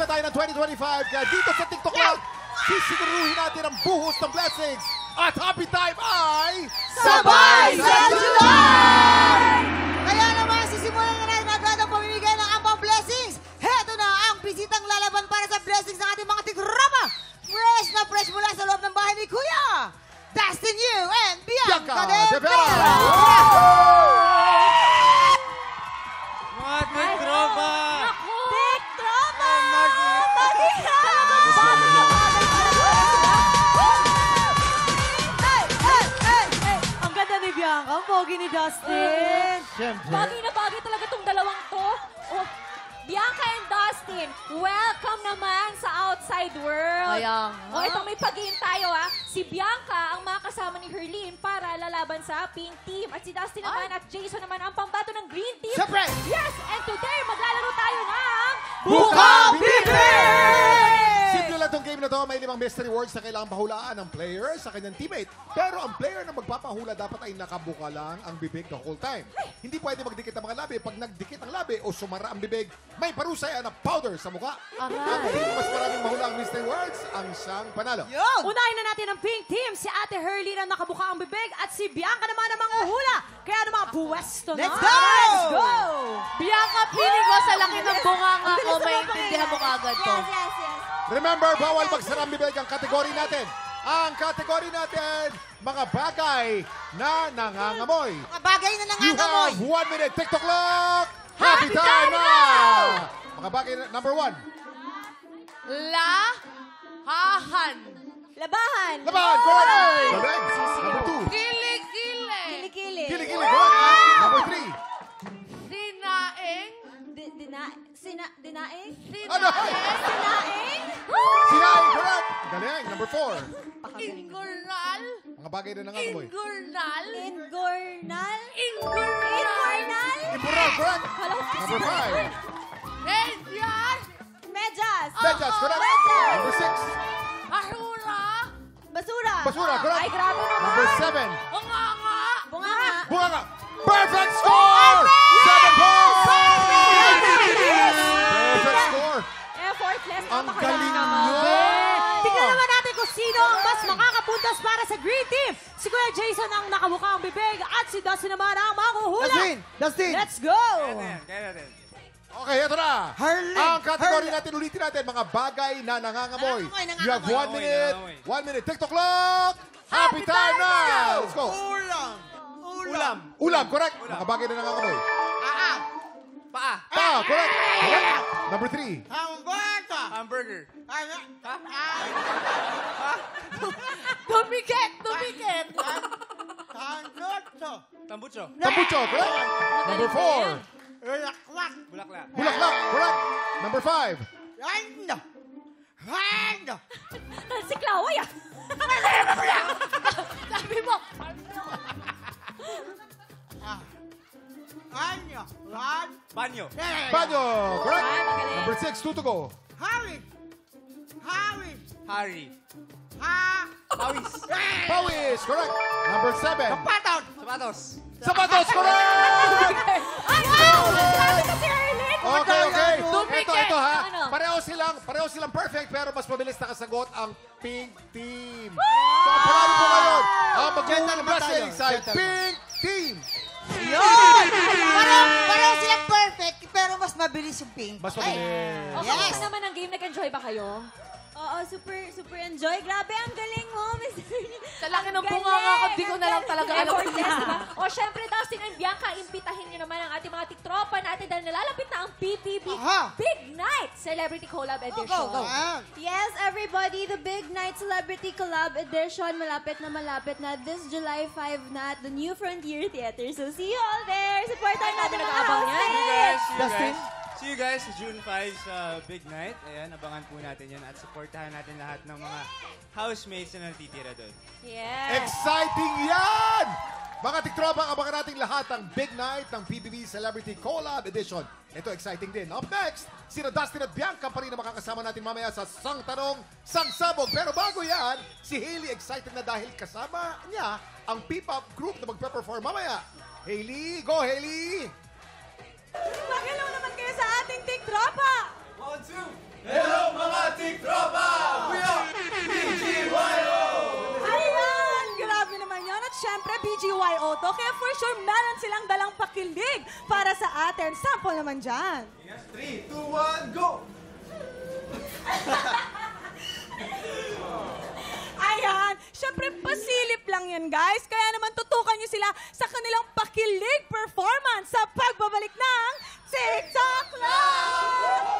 na tayo ng 2025. Kaya dito sa TikTok Live, sisiguruhin natin ang buhos ng blessings. At happy time ay... Sabay sa July! Kaya naman, sisimulan na natin agad ang pamimigay ng ampang blessings. Heto na ang bisitang lalaban para sa blessings ng ating mga tigrama. Fresh na fresh mula sa loob ng bahay ni Kuya Dustin Yu and Bianca De Vera. Mga tiktropa! Tiktropa! Ang ganda ni Bianca, ang pogi ni Dustin. Siyempre. Bagay na bagay talaga itong dalawang to. Oh, Bianca and Dustin, welcome naman sa outside world. Ayan. Oh, itong may pag-game tayo ha. Si Bianca ang makasama ni Herlene para lalaban sa pink team. At si Dustin naman at Jason naman ang pambato ng green team. Siyempre! Yes! And today, maglalaro tayo ng... Bukang Bibig! Simple lang itong game na to. May 5 mystery words na kailangan pahulaan ng player sa kanyang teammate. Pero ang player na magpapahula dapat ay nakabuka lang ang bibig the whole time. Hindi pwede magdikit ang mga labi. Pag nagdikit ang labi o sumara ang bibig, may parusaya na powder sa mukha. Ang mas maraming mahula ang mystery words, ang siyang panalo. Unahin na natin ang pink team. Si Ate Herlene ang nakabuka ang bibig at si Bianca naman ang manguhula. Kaya naman, puwesto na. Let's go! Let's go! Bianca, feeling ko sa laki ng bunganga ko, maintindihan mo kaagad to. Yes. Remember, bawal magsara ang bibig ang kategory natin. Ang kategory natin, mga bagay na nangangamoy. Mga bagay na You nangangamoy. have 1 minute TikTok clock. Happy time now! Mga bagay na, number 1. Lahahan. Labahan. Laban, correct. Galing. Number 2. Kilikili. Kilikili. Kilikili, correct. Number 3. Sinaing. Dinaing? Ano? Sinaing? Sinaing, correct. Galing. Number 4. Ingurnal. Mga bagay na nangangamoy. Ingurnal. Ingornal? Ingurnal. Immoral, correct. Number 5. Medyas. Medyas. Medyas, correct. Number 6. Ahura. Basura. Basura, correct. Ay, grabe naman. Number 7. Bunganga. Bunganga. Bunganga. Perfect score! 7 points! Perfect score! Effortless. Ang napakalakas. galing nyo! Tignan naman natin kung sino ang mas makakapuntas para sa green team. Si Kuya Jason ang nakabuka ang bibig at si Dustin naman ang makuhula. Dustin. Let's go! Kaya natin. Okay, ito na. Harley. Ang kategory natin, ulitin natin, mga bagay na nangangamoy. Nangangamoy, You have 1 nangangamoy. minute. Nangangamoy. 1 minute. TikTok clock. Happy time now! Let's go. Ulam. Ulam, correct. Mga bagay na nangangamoy. Paa. Pa, correct. Correct. Number 3. Hamburger. Tumikit. Tumikit. Tambucho. Tambucho, correct. Number 4. Bulaklak. Bulaklak, correct. Number 5. Si Klaway ah. Sabi mo. Banyo. Banyo, correct. Ay, magaling. Number 6, 2 to go. Hari. Pawis. Pawis, correct. Number 7. Sapatos. Sapatos, correct! Ay, grabe ka si Herlene. Okay. Tumikit. Ito ha. Ano? Pareho silang perfect pero mas mabilis nakasagot ang pink team. So, ang panalo po ngayon, ang mag-uunang blessings ay pink team. Yun! Pareho silang perfect, pero mas mabilis yung pink. Mas mabilis. O, Yes. kamusta naman ang game? Nag-enjoy ba kayo? Oo, super enjoy. Grabe, ang galing mo, Mr. Sa laki ng bunganga ko, di ko na lang talaga alam. Effortless, diba? O, syempre, Dustin and Bianca, imbitahin nyo naman ang ating mga tiktropa natin dahil nalalapit na ang PPB Aha. Big Night Celebrity Collab Edition. Go. Yes, everybody, the Big Night Celebrity Collab Edition, malapit na this July 5 na at the New Frontier Theater. So see you all there. Supportan natin ang nag-aabang yan. See you guys June 5 sa Big Night. Ayan, abangan po natin yan at supportahan natin lahat ng mga housemates na natitira doon. Yes. Exciting yan! Mga tiktropa, abangan natin lahat ang Big Night ng PBB Celebrity Collab Edition. Ito, exciting din. Up next, sina Dustin at Bianca pa rin na makakasama natin mamaya sa Sang Tanong, Sang Sabog. Pero bago yan, si Hailey excited na dahil kasama niya ang P-pop group na magpe-perform mamaya. Hailey, go Hailey! Magalaw naman kayo sa ating tiktropa! 1, 2. Hello mga tiktropa! We are BGYO! Ayan! Grabe naman yan. At syempre, BGYO to. Kaya for sure, meron silang dalang pakilig para sa atin. Sample naman dyan. 3, 2, 1, go! Ayan! Syempre, pasilip lang yan, guys. Kaya naman tutukan nyo sila sa kanilang pakilig performance sa pagbabalik ng TikTok Live!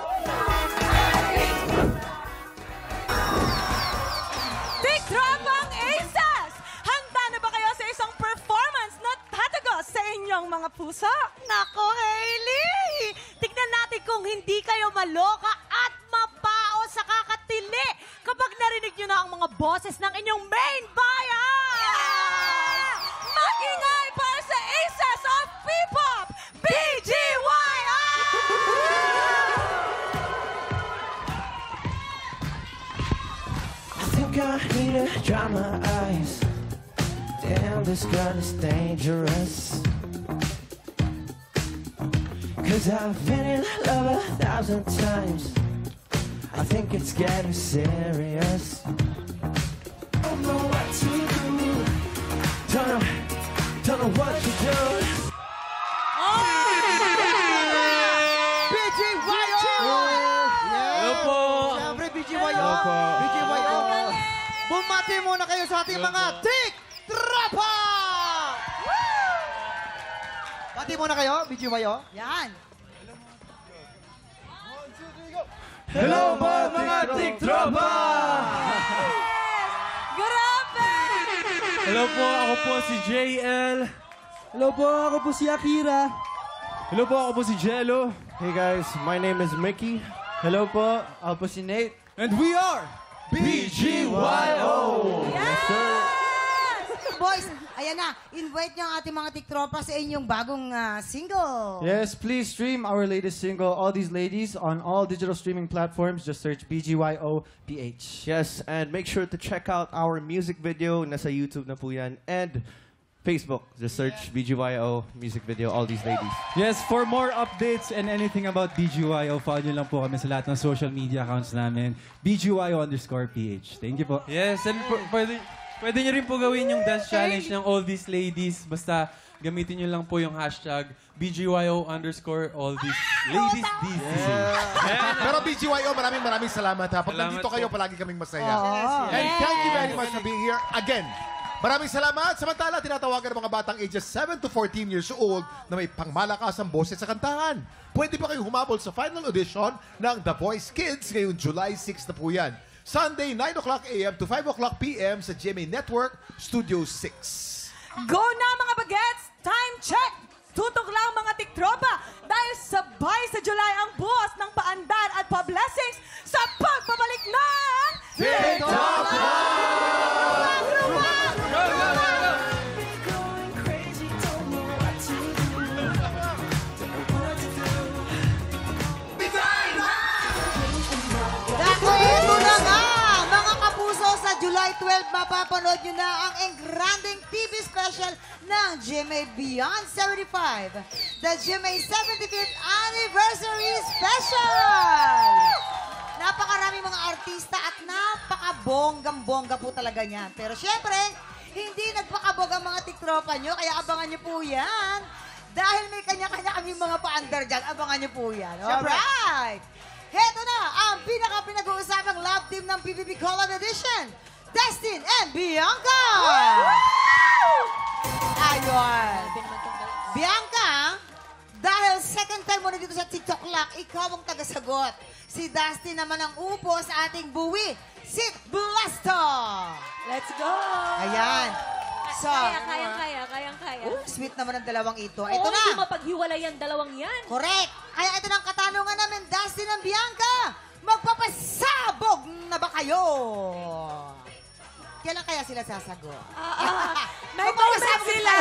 Tiktropang Aces! Handa na ba kayo sa isang performance na tatagos sa inyong mga puso? Nako, Hailey! Tignan natin kung hindi kayo maloka at mapao sa kakatili kapag narinig nyo na ang mga boses ng inyong main bayan! Mag-ingay para sa Aces of P-Pop, BGYO! I think I need to dry my eyes. Damn, this gun is dangerous. Cause I've been in love 1,000 times. I think it's getting serious. Don't know what to do. Don't know what to do. BGYO! Hello po! Siyempre, BGYO! BGYO! Bumati muna kayo sa ating mga Tiktropa! Bati muna kayo, BGYO. Yan. Hello po mga tiktropa! Grabe! Hello po, ako po si JL. Hello po, ako po si Akira. Hello po, ako po si Jello. Hey guys, my name is Mickey. Hello po, ako po si Nate. And we are BGYO! Yes, sir! Boys, ayan na. Invite niyo ang ating mga Tiktropa sa inyong bagong single. Yes, please stream our latest single, All These Ladies, on all digital streaming platforms. Just search BGYO PH. Yes, and make sure to check out our music video. Nasa YouTube na po yan. And Facebook. Just search BGYO music video, All These Ladies. Yes, for more updates and anything about BGYO, follow nyo lang po kami sa lahat ng social media accounts namin. BGYO_PH. Thank you po. Yes, and pwede nyo rin po gawin yung dance challenge ng All These Ladies. Basta gamitin nyo lang po yung hashtag BGYO_all-these-ladies. Pero BGYO, maraming salamat ha. Pag Salamat nandito kayo, po. palagi kaming masaya. And thank you very much for being here again. Maraming salamat. Samantala, tinatawagan ng mga batang ages 7 to 14 years old na may pangmalakasang boses sa kantahan. Pwede pa kayong humabol sa final audition ng The Voice Kids ngayong July 6 na po yan. Sunday, 9 o'clock a.m. to 5 o'clock p.m. sa GMA Network, Studio 6. Go na mga bagets! Time check! Tutok lang mga tiktropa dahil sabay sa July ang buhos ng paandar at pa-blessings sa pagbabalik ng TikTok Ito na nga, mga kapuso, sa July 12, mapapanood nyo na ang engranding TV special ng GMA Beyond 75, the GMA 75th Anniversary Special! Napakarami mga artista at napakabonggang-bongga po talaga niyan. Pero syempre, hindi nagpakabog ang mga tiktropa nyo, kaya abangan nyo po yan. Dahil may kanya-kanya kaming mga paandar dyan, abangan nyo po yan. Alright! Heto na ang pinaka-pinag-uusapang love team ng PBB Collab Edition, Destin and Bianca! Ayun. Bianca, dahil second time mo na dito sa TikTok Lock, ikaw ang tagasagot. Si Dustin naman ang upo sa ating buwi, Sit Blasto! Let's go! Ayan. So, Kayang-kaya. sweet naman ang dalawang ito. Oo, Ito na. hindi mapaghiwalay ang dalawang yan. Correct. Kaya ito na ang katanungan namin, Dustin and Bianca. Magpapasabog na ba kayo? Kailan kaya sila sasagot? May moment sila!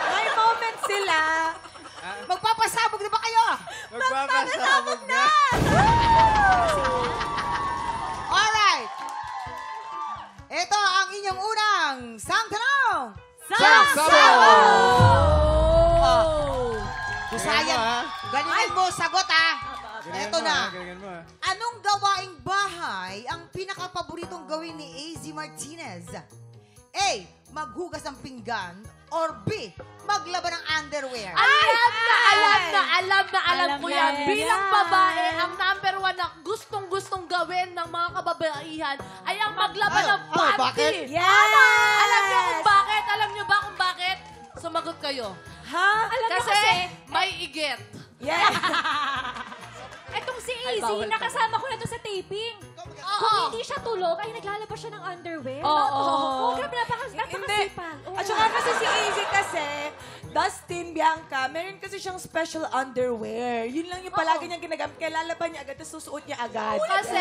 May moment sila! Magpapasabog na ba kayo? Magpapasabog na! Alright. Ito ang inyong unang sangtanong. Sabog! Kusayan. Galingan mo, sagot ha. Eto na. Galingan mo, ah. Anong gawaing bahay ang pinaka-paboritong gawin ni AZ Martinez? A. Maghugas ng pinggan. Or B. Maglaban ng underwear. Alam ko yan. yan. Bilang babae, ang number one na gustong-gustong gawin ng mga kababaihan ay ang maglaban ng panty. bakit? Yes! Tama! Alam niyo kung bakit? Alam niyo ba kung bakit? Sumagot kayo. Ha? Alam mo kasi, may igit. Yes! Etong si Easy, nakasama ko na to sa taping. Kung hindi siya tulog, ay naglalabas siya ng underwear. Oo. Grabe, napakasipag. Oo. At saka kasi si Easy kasi, Dustin, Bianca, meron kasi siyang special underwear. Yun lang yung palagi niyang ginagamit. Kaya lalaban niya agad, tapos susuot niya agad. Kasi,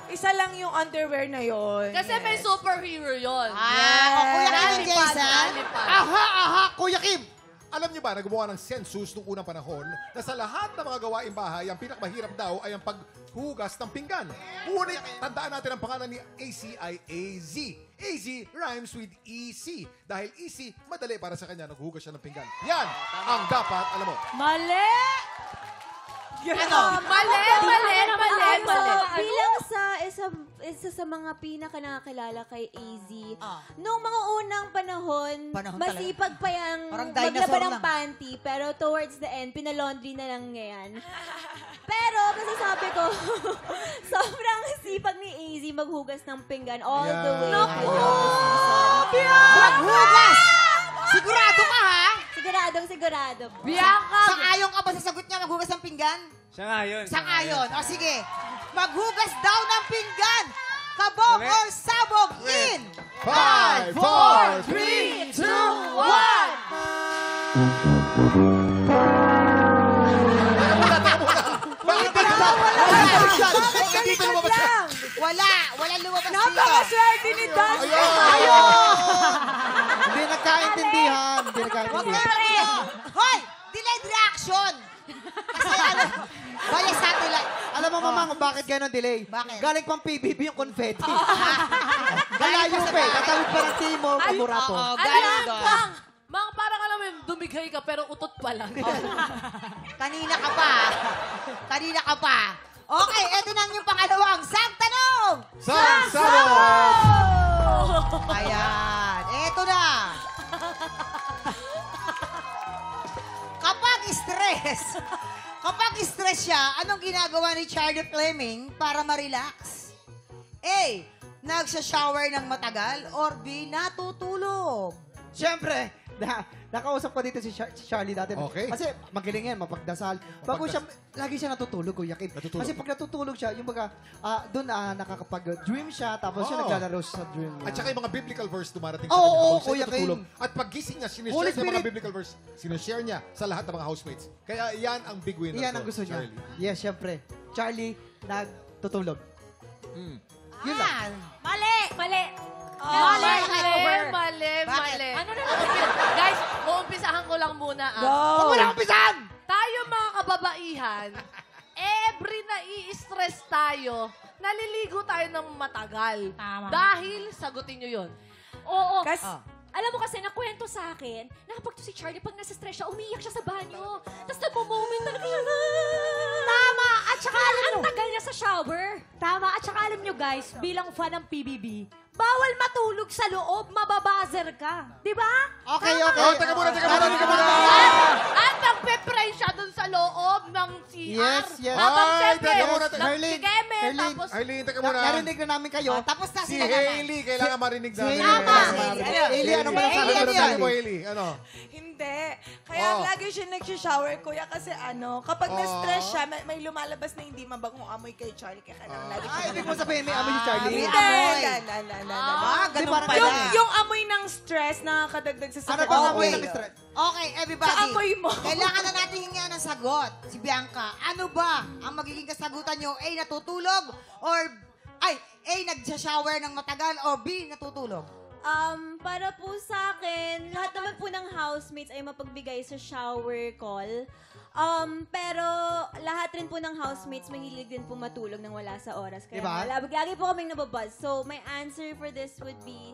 Isa lang yung underwear na yon. kasi may superhero yun. Kuya Kim Jason. Nalipad. Aha, Kuya Kim! Alam niyo ba na gumawa ng census noong unang panahon na sa lahat ng mga gawaing bahay, ang pinakamahirap daw ay ang paghugas ng pinggan. Ngunit, tandaan natin ang pangalan ni AC ay AZ. AZ rhymes with EC. Dahil easy, madali para sa kanya naghugas siya ng pinggan. Yan ang dapat, alam mo. Mali! Mali. Bilang isa sa mga pinaka-nakakilala kay AZ, noong mga unang panahon masipag pa yung Parang dinosaur maglaban ng lang. panty, pero towards the end, pinalaundry na lang niya yan. Pero, kasi sabi ko, sobrang sipag ni AZ maghugas ng pinggan all the way. Maghugas! Sigurado ka, ha? Sigurado. Bianca! Sang-ayon ka ba sa sagot niya maghugas ng pinggan? Siya nga yun. Sang-ayon. O sige. Maghugas daw ng pinggan. Kabog or sabog in 5, 4, 3, 2, 1! Bakit dito lumabas siya? Walang lumabas dito. Napakaswerte ni Dustin! Hindi nagkaintindihan. Huwag na rin. Hoy! Delayed reaction. Kasi ano, baya satellite. Alam mo, Mamang, bakit gano'n delay? Bakit? Galing pang PBB yung confetti. Galayo pa eh. Tatawid pa ng Timor, Kamurato. Oo, galing doon. Mang, parang alam mo, dumigay ka pero utot pa lang. Kanina ka pa. Okay, eto na yung pangalawang sang tanong. Sabog! Ayan, eto na. Kapag stress siya, anong ginagawa ni Charlie Fleming para ma-relax? A. Nagsha-shower ng matagal or B. Natutulog? Siyempre, nakausap ko dito si Charlie dati. Okay. Kasi magaling yan, mapagdasal. Bago siya, lagi siya natutulog, Kuya Kim. Natutulog. Kasi pag natutulog siya, yung baga, doon nakakapag-dream siya, tapos siya Oo. naglalaro sa dream niya. At saka yung mga biblical verse dumarating Oo, sa kanya. oo, Kung siya Kuya natutulog. Kim. At paggising niya, Holy sinishare niya mga Spirit. biblical verse. Sinishare niya sa lahat ng mga housemates. Kaya yan ang big winner Iyan ko, ang gusto niya. Charlie. Yes, siyempre. Charlie, nagtutulog. Yun lang. Mali! Bakit? Ano na lang? Guys, uumpisahan ko lang muna. Go! Wala akong pisan! Tayo mga kababaihan, every na-i-stress tayo, naliligo tayo ng matagal. Tama. Dahil, sagutin nyo yun. Oo. Alam mo kasi, nakwento sa akin, na kapag to si Charlie, pag nasa-stress siya, umiiyak siya sa banyo. Tapos nagmo-moment talaga siya. Tama! At saka alam ang tagal niya sa shower. Tama. At saka alam nyo guys, bilang fan ng PBB, bawal matulog sa loob, mababazer ka. Di ba? Okay. Oh, teka muna. At nagpe-pray siya dun sa loob ng CR. Yes. Habang Ay, siyempre, teka muna, teka. nagkikeme, Herlin. tapos... Arlene, teka muna. Narinig na namin kayo. Tapos na Si sila naman. Hailey, kailangan marinig Si namin. Hailey. Hailey, ano ba nasabi mo Ano rin, sabi mo, Hailey? Hailey? Ano? Hindi. Kaya Oh. lagi siya nag-shower, kuya, kasi kapag Oh. na-stress siya, may lumalabas na hindi mabagong amoy kay Charlie. Kaya kailangan lagi siya. Ibig mo sabihin, may amoy si Charlie? May Hindi. amoy. Ganun Ganun pala. pala. Yung amoy ng stress nakakadagdag sa Ano sakit. ba ang amoy Okay. ng stress? Okay, everybody. Sa amoy mo. Kailangan na natin hinga ng sagot. Si Bianca, ano ba ang magiging kasagutan nyo? A, natutulog? Or, A, nagsha-shower ng matagal? O B, natutulog? Para po sa akin, lahat naman po ng housemates ay mapagbigay sa shower call. Pero lahat rin po ng housemates mahilig din po matulog nang wala sa oras. Kaya Diba? lagi po kaming nababuzz. So, my answer for this would be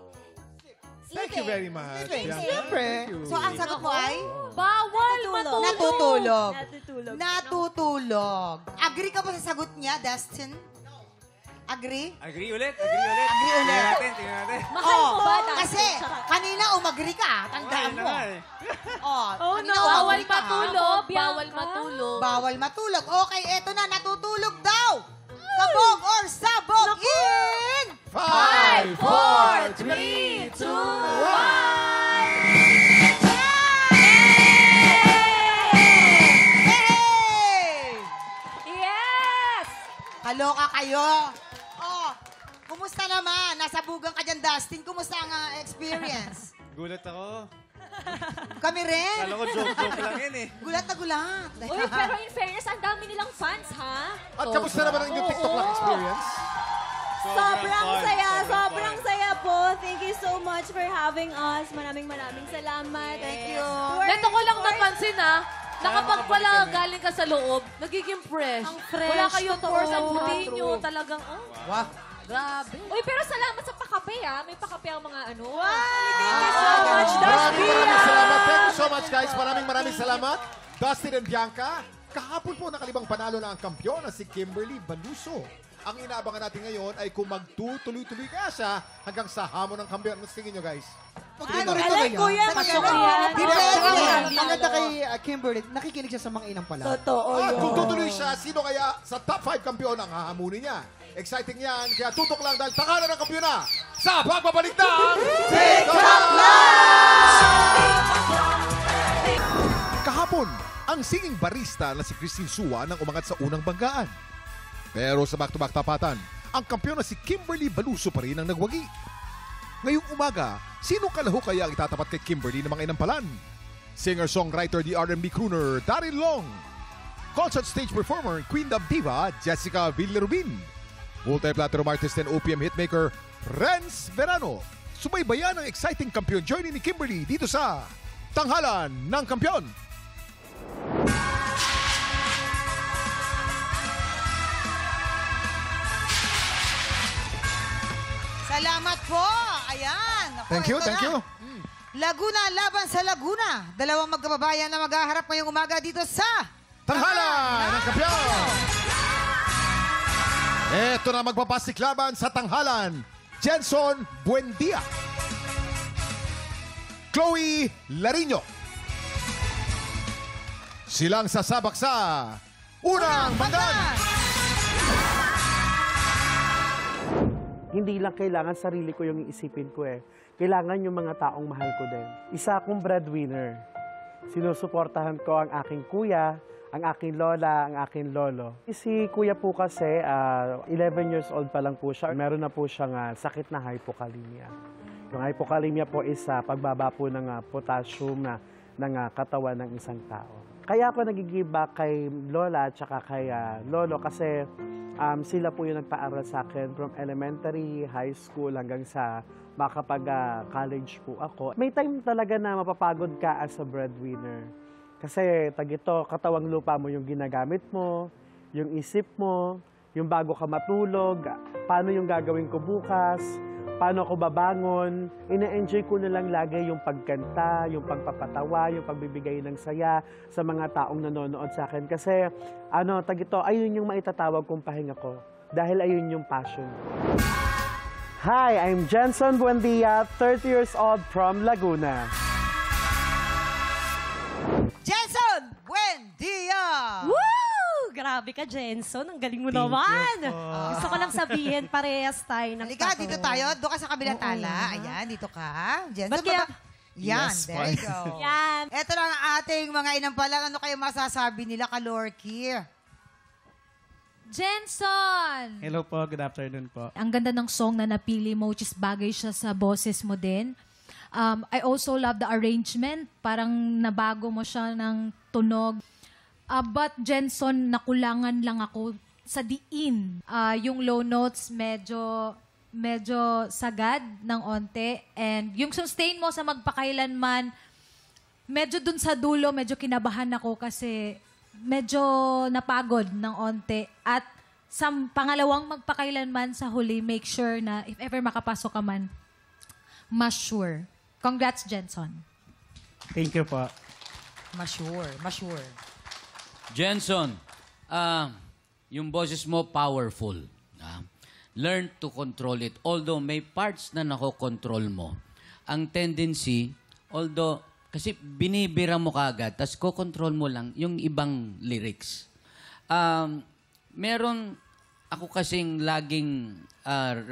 Thank you very much. Bianca. Siyempre. Thank you. So, ang sagot mo ay? Bawal matulog. Natutulog. Natutulog. Natutulog. Agree ka ba sa sagot niya, Dustin? Agree? Agree ulit. Agree ulit. Tingnan natin. Mahal mo ba, Dustin? Kasi kanina umagri ka. Tandaan Ayun na mo. nga eh. Kanina Bawal umagri ka. matulog. Bianca. Bawal matulog. Bawal matulog. Okay, eto na. Natutulog daw. Sabog or sabog in... 5, 4, 3, 2, 1. Hey! Yes! Kaloka kayo. Oh, kumusta naman? Nasabugan ka dyan, Dustin. Kumusta ang experience? Gulat ako. Kami rin. Kala ko joke lang yun eh. Gulat na gulat. Uy, pero in fairness, ang dami nilang fans, ha? At kamusta naman ang inyong TikTok Live experience? Sobrang fun, saya, sobrang sobrang fun. saya po. Thank you so much for having us. Maraming salamat. Thank you. Neto ko lang napansin na kapag makabalik wala kami. galing ka sa loob, nagiging fresh. Ang fresh, Wala kayong totoo. pores ang buti nyo. Talagang, Wow. grabe. Uy, pero salamat sa pakape, ha? May pakape ang mga ano. Thank you so much, Maraming salamat. Thank you so much, guys. Maraming salamat. Dustin and Bianca. Kahapon po nakalibang panalo na ang kampiyon na si Kimberly Baluso. Ang inaabangan natin ngayon ay kung magtutuloy-tuloy kaya siya hanggang sa hamon ng kampiyon. Ano tingin nyo, guys? Alam ko yan, Pasok pasok yan. Depende. Maganda kay Kimberly, nakikinig siya sa mga inang pala. Totoo At yun. kung tutuloy siya, sino kaya sa top 5 kampiyon ang hahamunin niya? Exciting yan, kaya tutok lang dahil takalan ng kampiyon na sa pagbabalik ng TikTok Kahapon, ang singing barista na si Christine Sua nang umangat sa unang banggaan. Pero sa back-to-back tapatan, ang kampiyon na si Kimberly Baluso pa rin ang nagwagi. Ngayong umaga, sino kalaho kaya ang itatapat kay Kimberly ng mga inampalan? Singer-songwriter di R&B crooner Daryl Long. Concert stage performer Queen of Diva Jessica Villarubin. Multi-platinum artist and OPM hitmaker Renz Verano. Subaybayan ang exciting kampiyon journey ni Kimberly dito sa Tanghalan ng Kampiyon. Salamat po. Ayan. Ako, Thank you, ito thank na. you. Laguna laban sa Laguna. Dalawang magkababayan na maghaharap ngayong umaga dito sa... Tanghalan ng Kampiyon! Ito na magpapasiklaban sa Tanghalan. Jenson Buendia. Chloe Larino. Silang sasabak sa unang banggan. Hindi lang kailangan sarili ko yung iisipin ko eh. Kailangan yung mga taong mahal ko din. Isa akong breadwinner. Sinusuportahan ko ang aking kuya, ang aking lola, ang aking lolo. Si kuya po kasi, 11 years old pa lang po siya. Meron na po siyang sakit na hypokalemia. Yung hypokalemia po is pagbaba po ng potassium ng katawan ng isang tao. Kaya ako nag-give back kay lola at saka kay lolo kasi sila po yung nagpaaral sa akin from elementary, high school hanggang sa makapag-college po ako. May time talaga na mapapagod ka as a breadwinner. Kasi tagito, katawang lupa mo yung ginagamit mo, yung isip mo, yung bago ka matulog, paano yung gagawin ko bukas, paano ako babangon. Ina-enjoy ko na lang lagi yung pagkanta, yung pagpapatawa, yung pagbibigay ng saya sa mga taong nanonood sa akin. Kasi tagito, ayun yung maitatawag kong pahinga ko. Dahil ayun yung passion. Hi, I'm Jenson Buendia, 30 years old from Laguna. Jenson Buendia! Woo! Grabe ka, Jenson. Ang galing mo naman. Gusto ko lang sabihin, parehas tayo ng Halika, dito tayo. Doon ka sa kabilang tala. Ayan, dito ka. Jenson, Ba't kaya- Yan, Yes, there you go. Yan. Ito lang ang ating mga inampalan. Ano kayo masasabi nila, Kalorky? Jenson! Hello po, good afternoon po. Ang ganda ng song na napili mo, which is bagay siya sa boses mo din. I also love the arrangement. Parang nabago mo siya ng tunog. But Jenson, nakulangan lang ako sa diin. Yung low notes medyo sagad ng onte. And yung sustain mo sa magpakailanman, medyo dun sa dulo, medyo kinabahan ako kasi medyo napagod ng onte. At sa pangalawang magpakailanman sa huli, make sure na if ever makapasok ka man, mas sure. Congrats, Jenson. Thank you po. Mature. Jenson, yung boses mo powerful. Learn to control it. Although may parts na nakokontrol mo, ang tendency, although, kasi binibira mo kaagad, tas kokontrol mo lang yung ibang lyrics. Meron ako kasing laging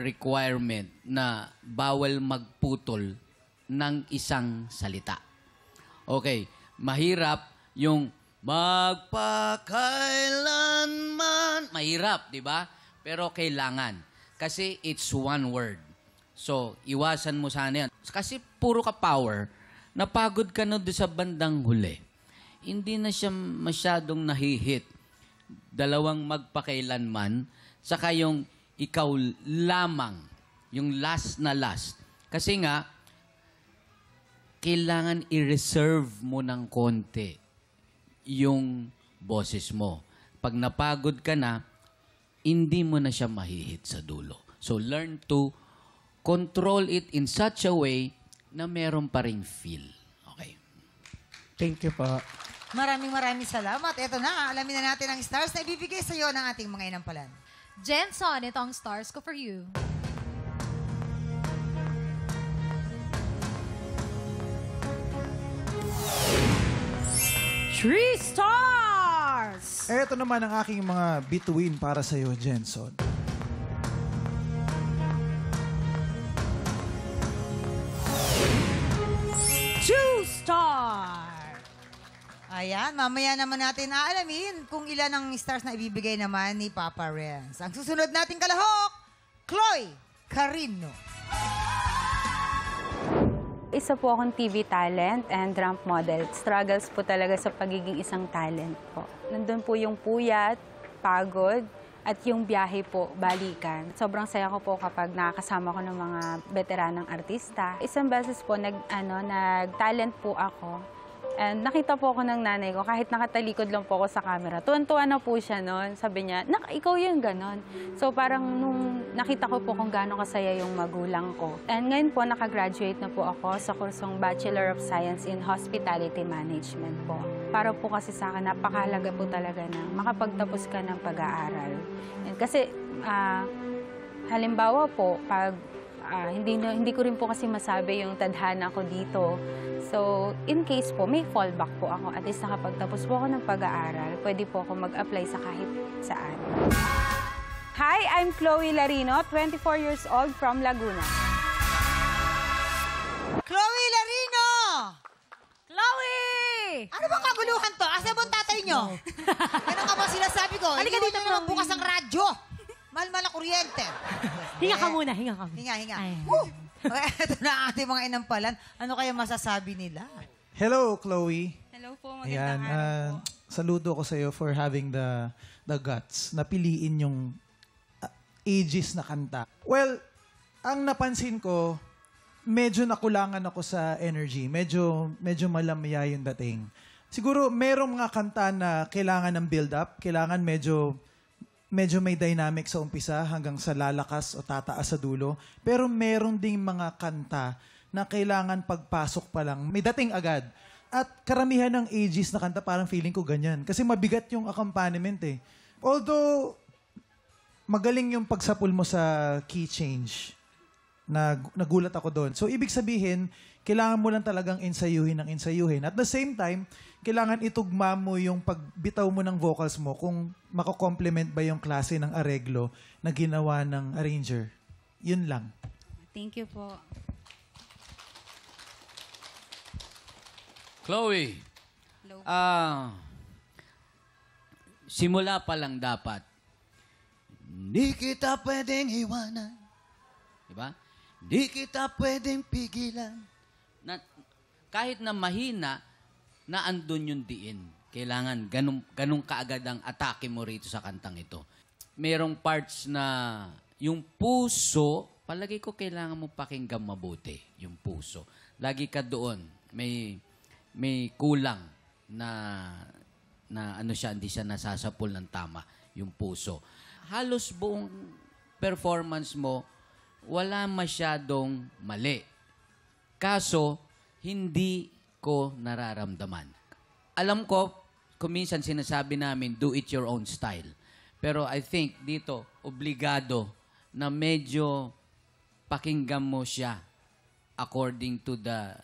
requirement na bawal magputol ng isang salita. Okay, mahirap yung magpakailanman. Mahirap, di ba? Pero kailangan. Kasi it's one word. So, iwasan mo sana yan. Kasi puro ka power, napagod ka na doon sa bandang huli. Hindi na siya masyadong nahihit. Dalawang magpakailanman, saka yung ikaw lamang, yung last na last. Kasi nga, kailangan i-reserve mo ng konti yung boses mo. Pag napagod ka na, hindi mo na siya mahihit sa dulo. So, learn to control it in such a way na meron pa ring feel. Okay. Thank you po. Maraming salamat. Ito na, alamin na natin ang stars na ibibigay sa iyo ng ating mga inampalan. Jenson, ito ang stars ko for you. Three stars! Ito naman ang aking mga bituin para sa iyo, Jenson. Two star! Ayan, mamaya naman natin aalamin kung ilan ang stars na ibibigay naman ni Papa Renz. Ang susunod nating kalahok, Chloe Carino. Isa po akong TV talent and ramp model. Struggles po talaga sa pagiging isang talent po. Nandun po yung puyat, pagod, at yung biyahe po, balikan. Sobrang saya ko po kapag nakakasama ko ng mga veteranang artista. Isang beses po, nag-talent po ako. And nakita po ako ng nanay ko, kahit nakatalikod lang po ako sa camera. Tuwan-tuwa na po siya noon. Sabi niya, ikaw yun, ganon. So parang nung nakita ko po kung gaano kasaya yung magulang ko. And ngayon po, nakagraduate na po ako sa kursong Bachelor of Science in Hospitality Management po. Para po kasi sa akin, napakahalaga po talaga na makapagtapos ka ng pag-aaral. And kasi, halimbawa po, pag hindi ko rin po kasi masabi yung tadhana ko dito. So, in case po, may fallback po ako. At least nakapagtapos po ako ng pag-aaral, pwede po ako mag-apply sa kahit saan. Hi, I'm Chloe Larino, 24 years old from Laguna. Chloe Larino! Chloe! Ano bang kaguluhan to? Asa ba ang tatay nyo? Ganun ka ba sila sabi ko? Halika dito, naman Chloe. bukas ang radyo. Mahal-mahal ang kuryente. Hinga ka muna, hinga ka. Hinga. Okay, ito na ang ating mga inampalan. Ano kaya masasabi nila? Hello, Chloe. Hello po, Ayan, saludo ko sa iyo for having the guts na piliin yung ages na kanta. Well, ang napansin ko, medyo nakulangan ako sa energy. Medyo malamya yung dating. Siguro merong mga kanta na kailangan ng build-up. Kailangan medyo may dynamic sa umpisa hanggang sa lalakas o tataas sa dulo. Pero meron ding mga kanta na kailangan pagpasok pa lang, may dating agad. At karamihan ng ages na kanta, parang feeling ko ganyan. Kasi mabigat yung accompaniment eh. Although, magaling yung pagsapul mo sa key change. Nagulat ako doon. So, ibig sabihin, kailangan mo lang talagang ensayuhin. At the same time, kailangan itugma mo yung pagbitaw mo ng vocals mo kung mako-complement ba yung klase ng areglo na ginawa ng arranger. Yun lang. Thank you po. Chloe, simula pa lang dapat, hindi kita pwedeng iwanan. Diba? Hindi kita pwedeng pigilan. Kahit na mahina, na andun yung diin. Kailangan ganun kaagad ang atake mo rito sa kantang ito. Merong parts na yung puso, palagi ko kailangan mo pakinggan mabuti, yung puso. Lagi ka doon. May kulang na ano siya, hindi siya nasasapul ng tama, yung puso. Halos buong performance mo, wala masyadong mali. Kaso, hindi ko nararamdaman. Alam ko, kung minsan sinasabi namin, do it your own style. Pero I think dito, obligado na medyo pakinggan mo siya according to the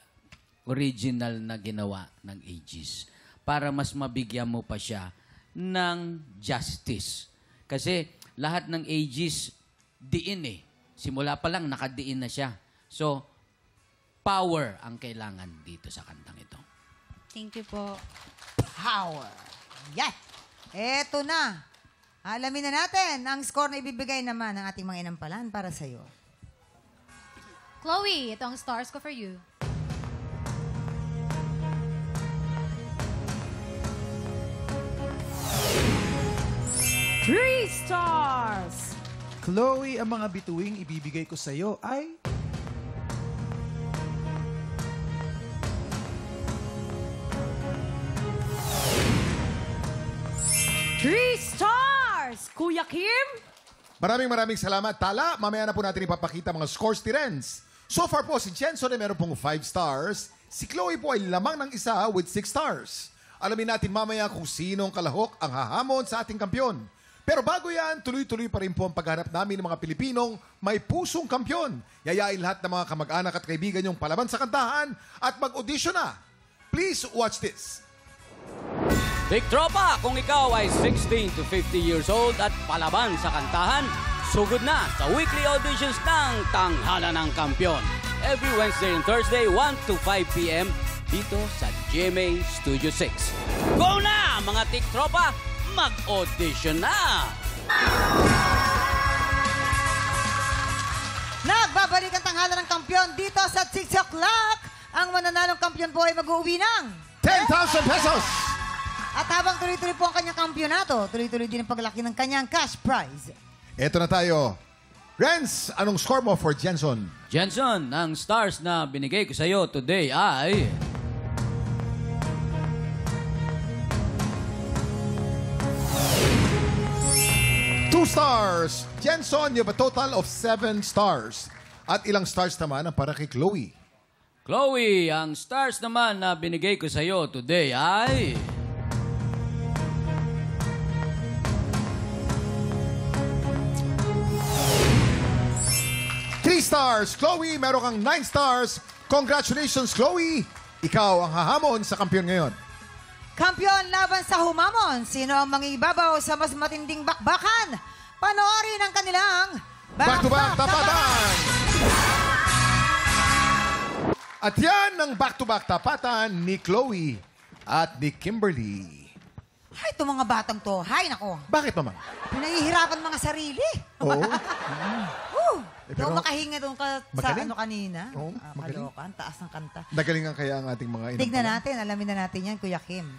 original na ginawa ng Aegis. Para mas mabigyan mo pa siya ng justice. Kasi lahat ng Aegis, diin eh. Simula pa lang, nakadiin na siya. So, power ang kailangan dito sa kantang ito. Thank you po. Power. Yan. Eto na. Alamin na natin ang score na ibibigay naman ng ating mga inampalan para sa'yo. Chloe, ito ang stars ko for you. Three stars! Chloe, ang mga bituing ibibigay ko sa'yo ay... Three stars! Kuya Kim? Maraming salamat. Tala, mamaya na po natin ipapakita mga scores ni Renz. So far po, si Jenson ay meron pong 5 stars. Si Chloe po ay lamang ng isa with 6 stars. Alamin natin mamaya kung sinong kalahok ang hahamon sa ating kampyon. Pero bago yan, tuloy-tuloy pa rin po ang pagharap namin ng mga Pilipinong may pusong kampyon. Yayain lahat ng mga kamag-anak at kaibigan yung palaban sa kantahan at mag-audition na. Please watch this. Big Tropa, kung ikaw ay 16 to 50 years old at palaban sa kantahan, sugod na sa weekly auditions ng Tanghalan ng Kampiyon. Every Wednesday and Thursday, 1 to 5 p.m. dito sa GMA Studio 6. Go na, mga Big Tropa! Mag-audition na! Nagbabalik ang Tanghalan ng Kampiyon dito sa 6 o'clock. Ang mananalong kampiyon po ay mag-uwi ng 10,000 pesos! At habang tuloy-tuloy po ang kanyang kampyonato, tuloy-tuloy din ang paglaki ng kanyang cash prize. Eto na tayo. Renz, anong score mo for Jenson? Jenson, ang stars na binigay ko sa iyo today ay... Two stars. Jenson, you have a total of 7 stars. At ilang stars naman ang para kay Chloe? Chloe, ang stars naman na binigay ko sa iyo today ay... 3 stars. Chloe, meron kang 9 stars. Congratulations, Chloe. Ikaw ang hahamon sa kampiyon ngayon. Kampiyon laban sa humamon. Sino ang mangibabaw sa mas matinding bakbakan? Panoorin ang kanilang Back-to-back tapatan! At yan ang back-to-back tapatan ni Chloe at ni Kimberly. Ay, itong mga batang to. Hay, nako. Bakit naman? Pinahihirapan mga sarili. Oo. Pero makahinga doon ka sa magaling. ano kanina. Oo, magaling. Kalokan, taas ng kanta. Nagalingan kaya ang ating mga inampalan. Tignan natin, alamin na natin yan, Kuya Kim.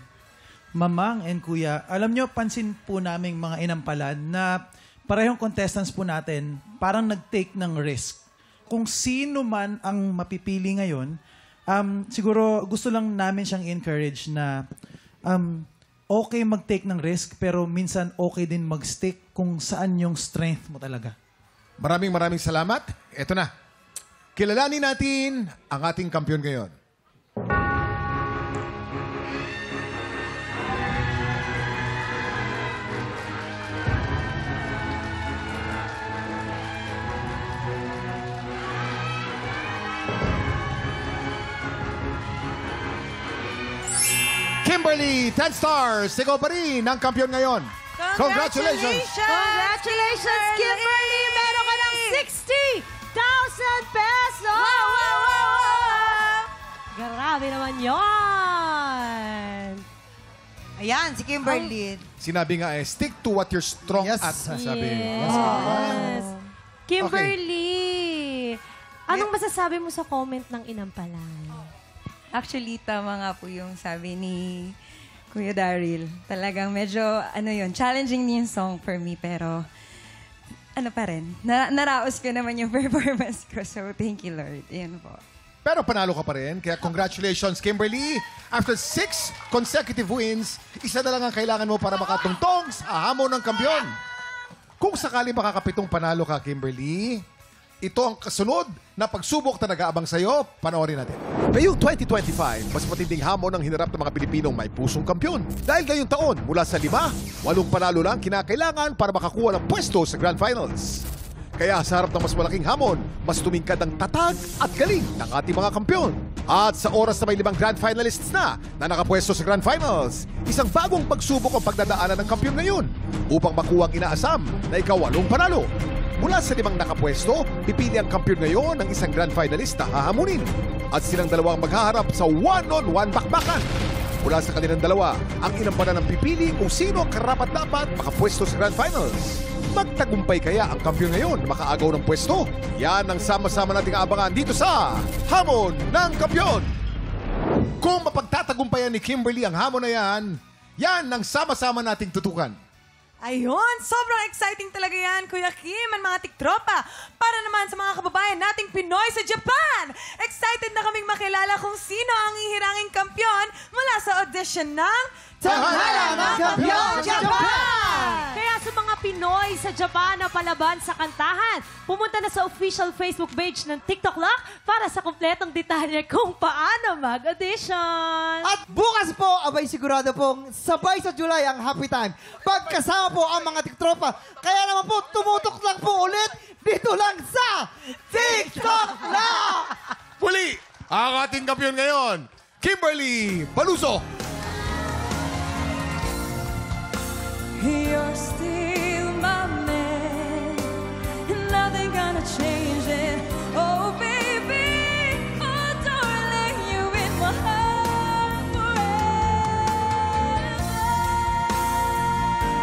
Mamang and Kuya, alam nyo, pansin po naming mga inampalan na parehong contestants po natin parang nag-take ng risk. Kung sino man ang mapipili ngayon, siguro gusto lang namin siyang encourage na okay mag-take ng risk, pero minsan okay din mag-stick kung saan yung strength mo talaga. Maraming salamat. Ito na. Kilalanin natin ang ating kampiyon ngayon. Kimberly, 10 stars. Ikaw pa rin ang kampiyon ngayon. Congratulations! Congratulations, Kimberly! Meron ka ng 60,000 pesos! Wow! Grabe naman yon. Ayan, si Kimberly. Sinabi nga stick to what you're strong at. Sabi. Yes. Kimberly, anong masasabi mo sa comment ng inampalan? Actually, tama nga po yung sabi ni Kuya Daryl. Talagang medyo, challenging yung song for me, pero pa rin. Naraos ko naman yung performance ko, so thank you, Lord. Yan po. Pero panalo ka pa rin, kaya congratulations, Kimberly. After 6 consecutive wins, isa na lang ang kailangan mo para makatungtong sa hamon ng kampiyon. Kung sakali makakapitong panalo ka, Kimberly, Ito ang kasunod na pagsubok na nag-aabang sa'yo. Panoorin natin. Ngayong 2025, mas matinding hamon ang hinarap ng mga Pilipinong may pusong kampyon. Dahil ngayong taon, mula sa 5, 8 panalo lang kinakailangan para makakuha ng pwesto sa Grand Finals. Kaya sa harap ng mas malaking hamon, mas tumingkad ang tatag at galing ng ating mga kampyon. At sa oras na may 5 Grand Finalists na nakapwesto sa Grand Finals, isang bagong pagsubok ang pagdadaanan ng kampyon ngayon upang makuha ang inaasam na ika-8 panalo. Mula sa 5 nakapwesto, pipili ang kampyon ngayon ng isang Grand Finalist na hahamunin. At silang dalawang maghaharap sa one-on-one bakbakan. Mula sa kanilang dalawa, ang inampanan ng pipili kung sino ang karapat-dapat makapwesto sa Grand Finals. Magtagumpay kaya ang kampyon ngayon na makaagaw ng pwesto? Yan ang sama-sama nating abangan dito sa Hamon ng Kampyon! Kung mapagtatagumpayan ni Kimberly ang hamon na yan ang sama-sama nating tutukan. Ayun, sobrang exciting talaga yan, Kuya Kim and mga tiktropa. Para naman sa mga kababayan nating Pinoy sa Japan. Excited na kaming makilala kung sino ang ihiranging kampyon mula sa audition ng Tanghalan ng Kampyon Japan! Kaya sa mga Pinoy sa Japan na palaban sa kantahan, pumunta na sa official Facebook page ng TikTok Lock para sa kumpletong detalye kung paano mag-audition. At bukas po, abay sigurado pong sabay sa July ang happy time. Pagkasama po ang mga tiktropa. Kaya naman po, tumutok lang po ulit dito lang sa TikTok Lock! Muli, ang ating kampyon ngayon, Kimberly Baluso. You're still